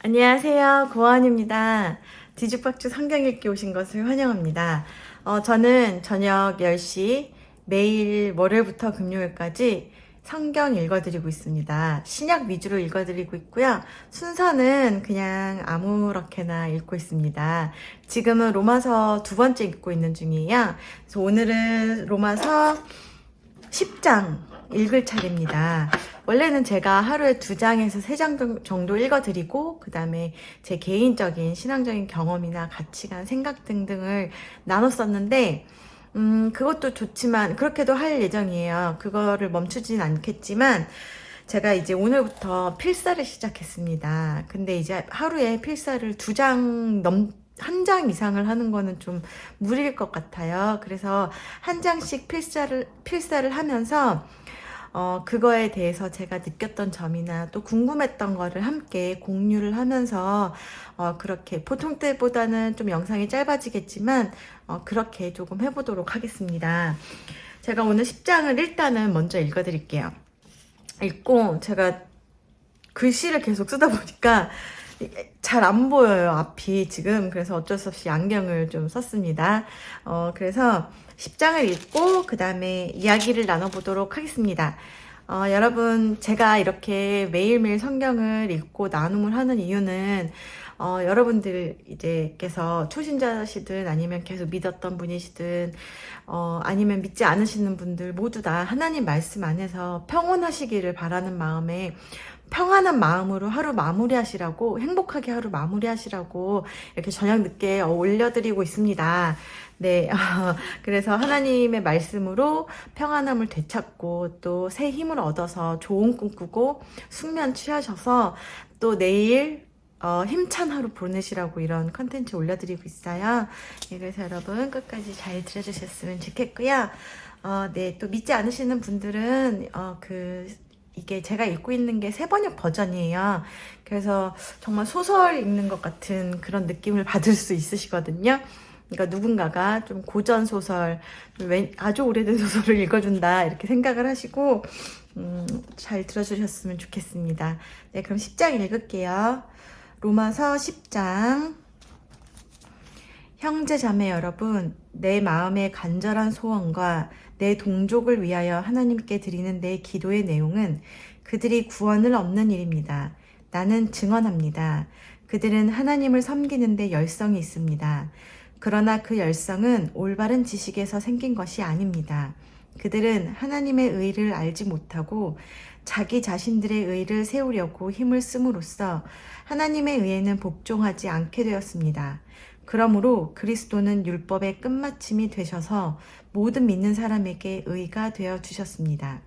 안녕하세요. 고원입니다. 뒤죽박죽 성경 읽기 오신 것을 환영합니다. 저는 저녁 10시 매일 월요일부터 금요일까지 성경 읽어드리고 있습니다. 신약 위주로 읽어드리고 있고요. 순서는 그냥 아무렇게나 읽고 있습니다. 지금은 로마서 두 번째 읽고 있는 중이에요. 그래서 오늘은 로마서 10장 읽을 차례입니다. 원래는 제가 하루에 2장에서 3장 정도 읽어드리고 그 다음에 제 개인적인 신앙적인 경험이나 가치관, 생각 등등을 나눴었는데 그것도 좋지만 그렇게도 할 예정이에요. 그거를 멈추진 않겠지만 제가 이제 오늘부터 필사를 시작했습니다. 근데 이제 하루에 필사를 1장 이상을 하는 거는 좀 무리일 것 같아요. 그래서 한 장씩 필사를 하면서 그거에 대해서 제가 느꼈던 점이나 또 궁금했던 거를 함께 공유를 하면서 그렇게 보통 때보다는 좀 영상이 짧아지겠지만 그렇게 조금 해보도록 하겠습니다. 제가 오늘 10장을 일단은 먼저 읽어드릴게요. 읽고 제가 글씨를 계속 쓰다 보니까 잘 안 보여요, 앞이 지금. 그래서 어쩔 수 없이 안경을 좀 썼습니다. 그래서 10장을 읽고 그 다음에 이야기를 나눠보도록 하겠습니다. 여러분, 제가 이렇게 매일매일 성경을 읽고 나눔을 하는 이유는 여러분들 이제께서 초신자시든 아니면 계속 믿었던 분이시든 아니면 믿지 않으시는 분들 모두 다 하나님 말씀 안에서 평온하시기를 바라는 마음에 평안한 마음으로 하루 마무리하시라고, 행복하게 하루 마무리하시라고 이렇게 저녁 늦게 올려드리고 있습니다. 네, 그래서 하나님의 말씀으로 평안함을 되찾고 또 새 힘을 얻어서 좋은 꿈 꾸고 숙면 취하셔서 또 내일 힘찬 하루 보내시라고 이런 컨텐츠 올려드리고 있어요. 네, 그래서 여러분 끝까지 잘 들어주셨으면 좋겠고요. 네, 또 믿지 않으시는 분들은 이게 제가 읽고 있는 게 새번역 버전이에요. 그래서 정말 소설 읽는 것 같은 그런 느낌을 받을 수 있으시거든요. 그러니까 누군가가 좀 고전 소설, 아주 오래된 소설을 읽어준다 이렇게 생각을 하시고 잘 들어주셨으면 좋겠습니다. 네, 그럼 10장 읽을게요. 로마서 10장. 형제 자매 여러분, 내 마음의 간절한 소원과 내 동족을 위하여 하나님께 드리는 내 기도의 내용은 그들이 구원을 얻는 일입니다. 나는 증언합니다. 그들은 하나님을 섬기는 데 열성이 있습니다. 그러나 그 열성은 올바른 지식에서 생긴 것이 아닙니다. 그들은 하나님의 의를 알지 못하고 자기 자신들의 의를 세우려고 힘을 씀으로써 하나님의 의에는 복종하지 않게 되었습니다. 그러므로 그리스도는 율법의 끝마침이 되셔서 모든 믿는 사람에게 의가 되어 주셨습니다.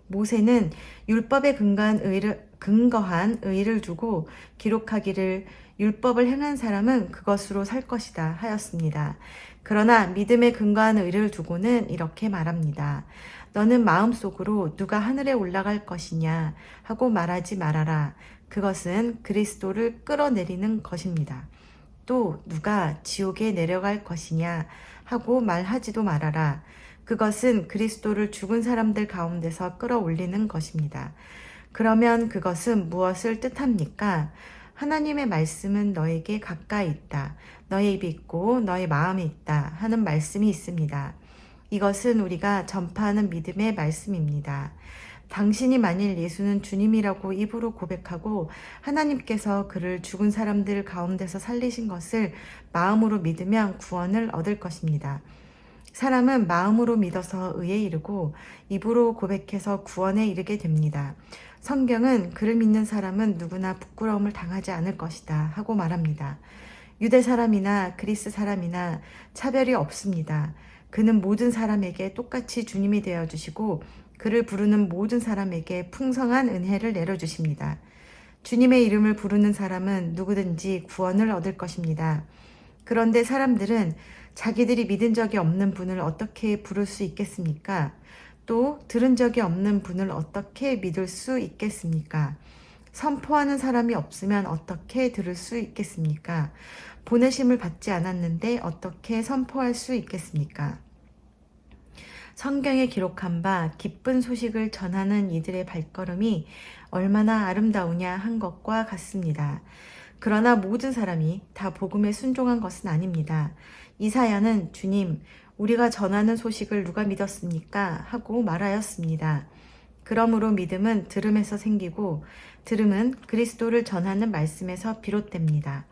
모세는 율법에 근거한 의를 두고 기록하기를 율법을 행한 사람은 그것으로 살 것이다 하였습니다. 그러나 믿음에 근거한 의를 두고는 이렇게 말합니다. 너는 마음속으로 누가 하늘에 올라갈 것이냐 하고 말하지 말아라. 그것은 그리스도를 끌어내리는 것입니다. 또 누가 지옥에 내려갈 것이냐 하고 말하지도 말아라. 그것은 그리스도를 죽은 사람들 가운데서 끌어올리는 것입니다. 그러면 그것은 무엇을 뜻합니까? 하나님의 말씀은 너에게 가까이 있다. 너의 입이 있고 너의 마음에 있다 하는 말씀이 있습니다. 이것은 우리가 전파하는 믿음의 말씀입니다. 당신이 만일 예수는 주님이라고 입으로 고백하고 하나님께서 그를 죽은 사람들 가운데서 살리신 것을 마음으로 믿으면 구원을 얻을 것입니다. 사람은 마음으로 믿어서 의에 이르고 입으로 고백해서 구원에 이르게 됩니다. 성경은 그를 믿는 사람은 누구나 부끄러움을 당하지 않을 것이다 하고 말합니다. 유대 사람이나 그리스 사람이나 차별이 없습니다. 그는 모든 사람에게 똑같이 주님이 되어주시고 그를 부르는 모든 사람에게 풍성한 은혜를 내려주십니다. 주님의 이름을 부르는 사람은 누구든지 구원을 얻을 것입니다. 그런데 사람들은 자기들이 믿은 적이 없는 분을 어떻게 부를 수 있겠습니까? 또 들은 적이 없는 분을 어떻게 믿을 수 있겠습니까? 선포하는 사람이 없으면 어떻게 들을 수 있겠습니까? 보내심을 받지 않았는데 어떻게 선포할 수 있겠습니까? 성경에 기록한 바 기쁜 소식을 전하는 이들의 발걸음이 얼마나 아름다우냐 한 것과 같습니다. 그러나 모든 사람이 다 복음에 순종한 것은 아닙니다. 이사야는 주님, 우리가 전하는 소식을 누가 믿었습니까? 하고 말하였습니다. 그러므로 믿음은 들음에서 생기고 들음은 그리스도를 전하는 말씀에서 비롯됩니다.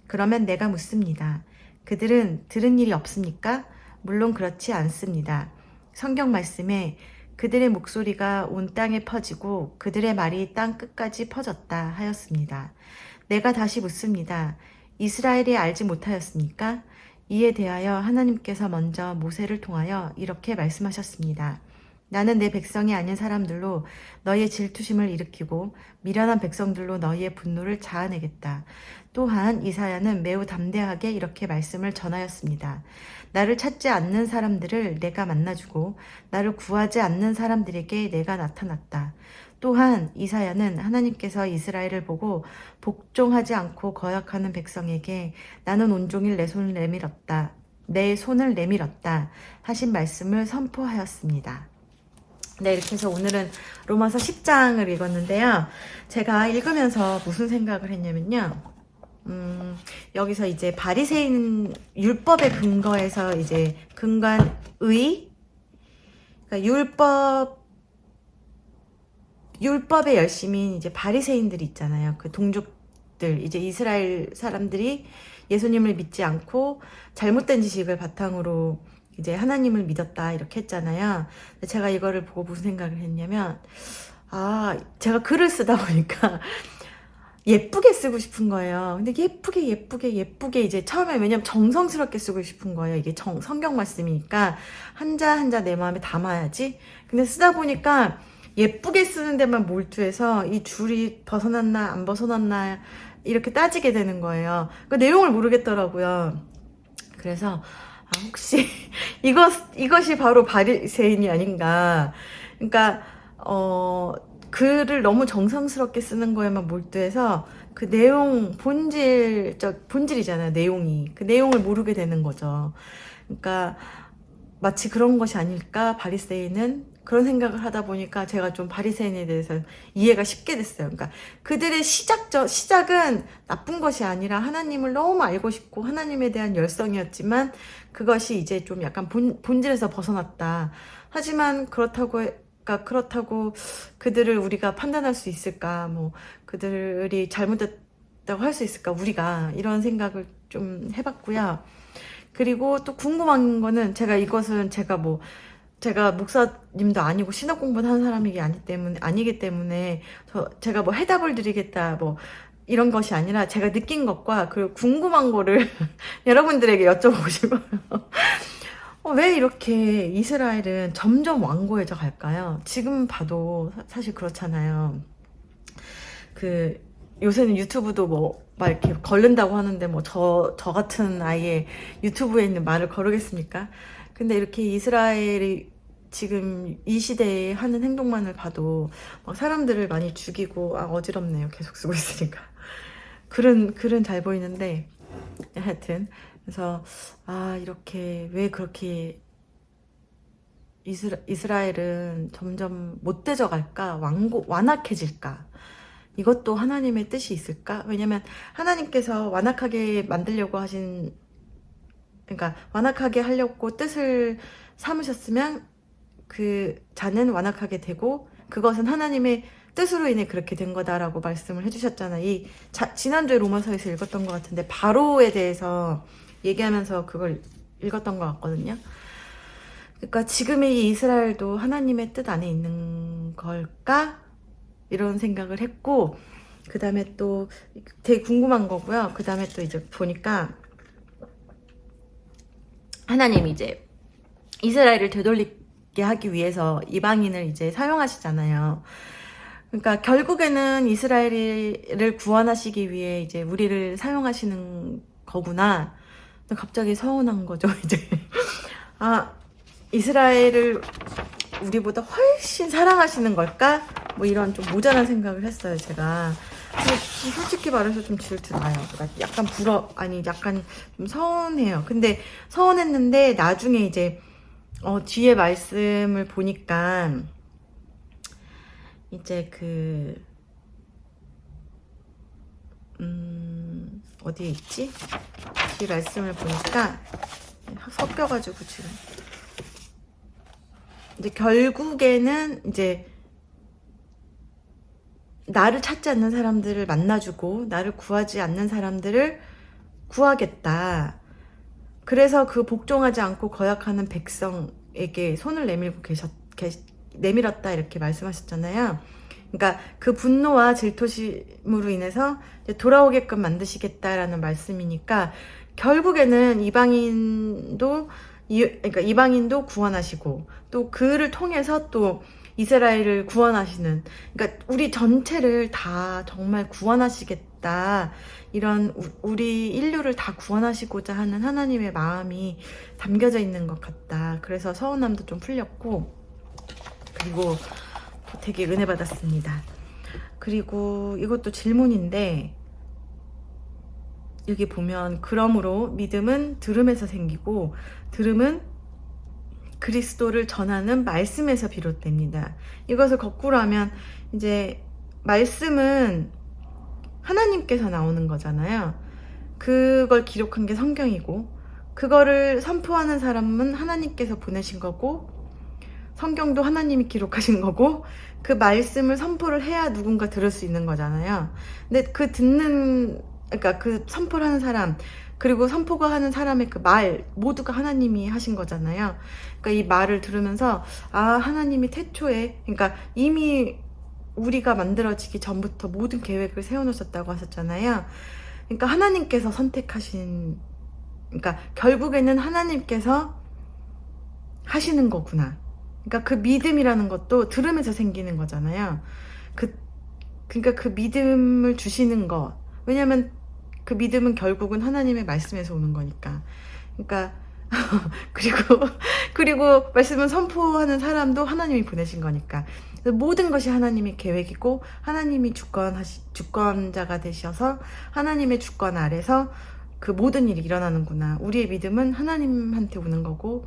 그러면 내가 묻습니다. 그들은 들은 일이 없습니까? 물론 그렇지 않습니다. 성경 말씀에 그들의 목소리가 온 땅에 퍼지고 그들의 말이 땅 끝까지 퍼졌다 하였습니다. 내가 다시 묻습니다. 이스라엘이 알지 못하였습니까? 이에 대하여 하나님께서 먼저 모세를 통하여 이렇게 말씀하셨습니다. 나는 내 백성이 아닌 사람들로 너희의 질투심을 일으키고 미련한 백성들로 너희의 분노를 자아내겠다. 또한 이사야는 매우 담대하게 이렇게 말씀을 전하였습니다. 나를 찾지 않는 사람들을 내가 만나주고 나를 구하지 않는 사람들에게 내가 나타났다. 또한 이사야는 하나님께서 이스라엘을 보고 복종하지 않고 거역하는 백성에게 나는 온종일 내 손을 내밀었다 하신 말씀을 선포하였습니다. 네, 이렇게 해서 오늘은 로마서 10장을 읽었는데요. 제가 읽으면서 무슨 생각을 했냐면요. 여기서 이제 바리새인 율법의 근거에서 이제 근거한 그러니까 율법의 열심인 이제 바리새인들이 있잖아요. 그 동족들, 이제 이스라엘 사람들이 예수님을 믿지 않고 잘못된 지식을 바탕으로 이제 하나님을 믿었다 이렇게 했잖아요. 제가 이거를 보고 무슨 생각을 했냐면 제가 글을 쓰다 보니까 예쁘게 쓰고 싶은 거예요. 근데 예쁘게 이제 처음에 왜냐면 정성스럽게 쓰고 싶은 거예요. 이게 성경 말씀이니까 한자 한자 내 마음에 담아야지. 근데 쓰다 보니까 예쁘게 쓰는 데만 몰두해서 이 줄이 벗어났나 안 벗어났나 이렇게 따지게 되는 거예요. 그 내용을 모르겠더라고요. 그래서 혹시 이것이 바로 바리새인이 아닌가. 그러니까 글을 너무 정성스럽게 쓰는 거에만 몰두해서 그 내용 본질이잖아요. 내용이 그 내용을 모르게 되는 거죠. 그러니까 마치 그런 것이 아닐까. 바리새인은 그런 생각을 하다 보니까 제가 좀 바리새인에 대해서 이해가 쉽게 됐어요. 그러니까 그들의 시작은 나쁜 것이 아니라 하나님을 너무 알고 싶고 하나님에 대한 열성이었지만 그것이 이제 좀 약간 본질에서 벗어났다. 하지만 그렇다고 그들을 우리가 판단할 수 있을까? 뭐 그들이 잘못됐다고 할 수 있을까? 우리가 이런 생각을 좀 해봤고요. 그리고 또 궁금한 거는 제가 목사님도 아니고 신학 공부를 하는 사람이 아니기 때문에 제가 뭐 해답을 드리겠다 뭐 이런 것이 아니라 제가 느낀 것과 그리고 궁금한 거를 여러분들에게 여쭤보고 싶어요. 왜 이렇게 이스라엘은 점점 완고해져 갈까요? 지금 봐도 사실 그렇잖아요. 요새는 유튜브도 막 이렇게 걸른다고 하는데 저 같은 아이의 유튜브에 있는 말을 거르겠습니까? 근데 이렇게 이스라엘이 지금 이 시대에 하는 행동만을 봐도 막 사람들을 많이 죽이고 어지럽네요. 계속 쓰고 있으니까. 글은 잘 보이는데 하여튼 그래서 이렇게 왜 그렇게 이스라엘은 점점 못되져 갈까? 완악해질까? 이것도 하나님의 뜻이 있을까? 왜냐면 하나님께서 완악하게 만들려고 그러니까 완악하게 하려고 뜻을 삼으셨으면 그 자는 완악하게 되고 그것은 하나님의 뜻으로 인해 그렇게 된 거다라고 말씀을 해주셨잖아요. 지난주에 로마서에서 읽었던 것 같은데 바로에 대해서 얘기하면서 그걸 읽었던 것 같거든요. 그러니까 지금의 이 이스라엘도 하나님의 뜻 안에 있는 걸까? 이런 생각을 했고 그 다음에 또 되게 궁금한 거고요. 그 다음에 또 이제 보니까 하나님이 이제 이스라엘을 되돌리게 하기 위해서 이방인을 이제 사용하시잖아요. 그러니까 결국에는 이스라엘을 구원하시기 위해 이제 우리를 사용하시는 거구나. 갑자기 서운한 거죠, 이제. 이스라엘을 우리보다 훨씬 사랑하시는 걸까? 뭐 이런 좀 모자란 생각을 했어요, 제가. 솔직히 말해서 좀 질투나요. 약간 약간 좀 서운해요. 근데 서운했는데 나중에 이제 뒤에 말씀을 보니까 이제 어디에 있지? 뒤에 말씀을 보니까 섞여가지고 지금 이제 결국에는 이제 나를 찾지 않는 사람들을 만나주고 나를 구하지 않는 사람들을 구하겠다. 그래서 그 복종하지 않고 거역하는 백성에게 손을 내밀었다 이렇게 말씀하셨잖아요. 그러니까 그 분노와 질투심으로 인해서 이제 돌아오게끔 만드시겠다라는 말씀이니까 결국에는 그러니까 이방인도 구원하시고 또 그를 통해서 또 이스라엘을 구원하시는, 그러니까 우리 전체를 다 정말 구원하시겠다, 이런 우리 인류를 다 구원하시고자 하는 하나님의 마음이 담겨져 있는 것 같다. 그래서 서운함도 좀 풀렸고, 그리고 되게 은혜 받았습니다. 그리고 이것도 질문인데, 여기 보면 그러므로 믿음은 들음에서 생기고 들음은 그리스도를 전하는 말씀에서 비롯됩니다. 이것을 거꾸로 하면 이제 말씀은 하나님께서 나오는 거잖아요. 그걸 기록한 게 성경이고 그거를 선포하는 사람은 하나님께서 보내신 거고 성경도 하나님이 기록하신 거고 그 말씀을 선포를 해야 누군가 들을 수 있는 거잖아요. 근데 그러니까 그 선포를 하는 사람 그리고 선포가 하는 사람의 그 말 모두가 하나님이 하신 거잖아요. 그러니까 이 말을 들으면서 하나님이 태초에, 그러니까 이미 우리가 만들어지기 전부터 모든 계획을 세워놓으셨다고 하셨잖아요. 그러니까 하나님께서 선택하신, 그러니까 결국에는 하나님께서 하시는 거구나. 그러니까 그 믿음이라는 것도 들음에서 생기는 거잖아요. 그러니까 그 믿음을 주시는 거. 왜냐면 그 믿음은 결국은 하나님의 말씀에서 오는 거니까. 그러니까 그리고 말씀을 선포하는 사람도 하나님이 보내신 거니까. 모든 것이 하나님의 계획이고 하나님이 주권자가 되셔서 하나님의 주권 아래서 그 모든 일이 일어나는구나. 우리의 믿음은 하나님한테 오는 거고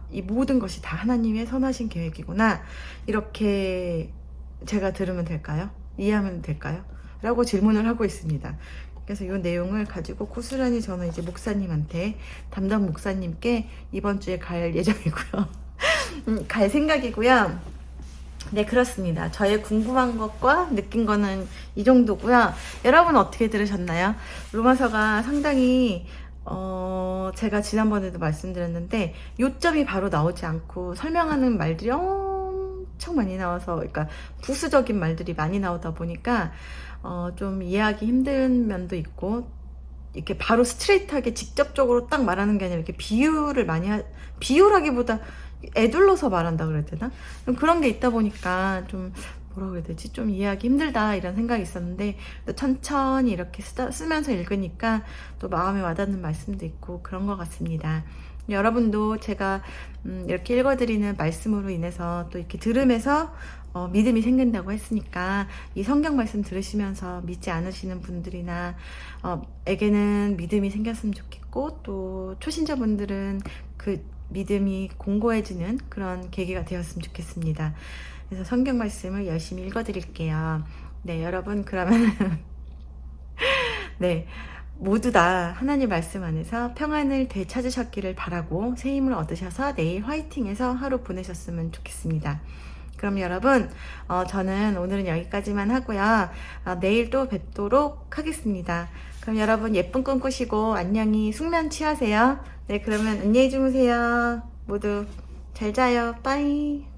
이 모든 것이 다 하나님의 선하신 계획이구나. 이렇게 제가 들으면 될까요? 이해하면 될까요? 라고 질문을 하고 있습니다. 그래서 이 내용을 가지고 고스란히 저는 이제 목사님한테, 담당 목사님께 이번 주에 갈 예정이고요. 갈 생각이고요. 네, 그렇습니다. 저의 궁금한 것과 느낀 거는 이 정도고요. 여러분 어떻게 들으셨나요? 로마서가 상당히 제가 지난번에도 말씀드렸는데 요점이 바로 나오지 않고 설명하는 말들이 엄청 많이 나와서, 그러니까 부수적인 말들이 많이 나오다 보니까 좀 이해하기 힘든 면도 있고, 이렇게 바로 스트레이트하게 직접적으로 딱 말하는 게 아니라 이렇게 비유라기보다 애둘러서 말한다 그래야 되나? 그런 게 있다 보니까 좀 뭐라 그래야 되지? 좀 이해하기 힘들다 이런 생각이 있었는데 천천히 이렇게 쓰면서 읽으니까 또 마음에 와닿는 말씀도 있고 그런 것 같습니다. 여러분도 제가 이렇게 읽어드리는 말씀으로 인해서 또 이렇게 들으면서 믿음이 생긴다고 했으니까 이 성경 말씀 들으시면서 믿지 않으시는 분들이나 에게는 믿음이 생겼으면 좋겠고, 또 초신자분들은 그 믿음이 공고해지는 그런 계기가 되었으면 좋겠습니다. 그래서 성경 말씀을 열심히 읽어드릴게요. 네, 여러분 그러면 네, 모두 다 하나님 말씀 안에서 평안을 되찾으셨기를 바라고 새 힘을 얻으셔서 내일 화이팅해서 하루 보내셨으면 좋겠습니다. 그럼 여러분 저는 오늘은 여기까지만 하고요. 내일 또 뵙도록 하겠습니다. 그럼 여러분 예쁜 꿈 꾸시고 안녕히 숙면 취하세요. 네, 그러면 안녕히 주무세요. 모두 잘 자요. 빠이.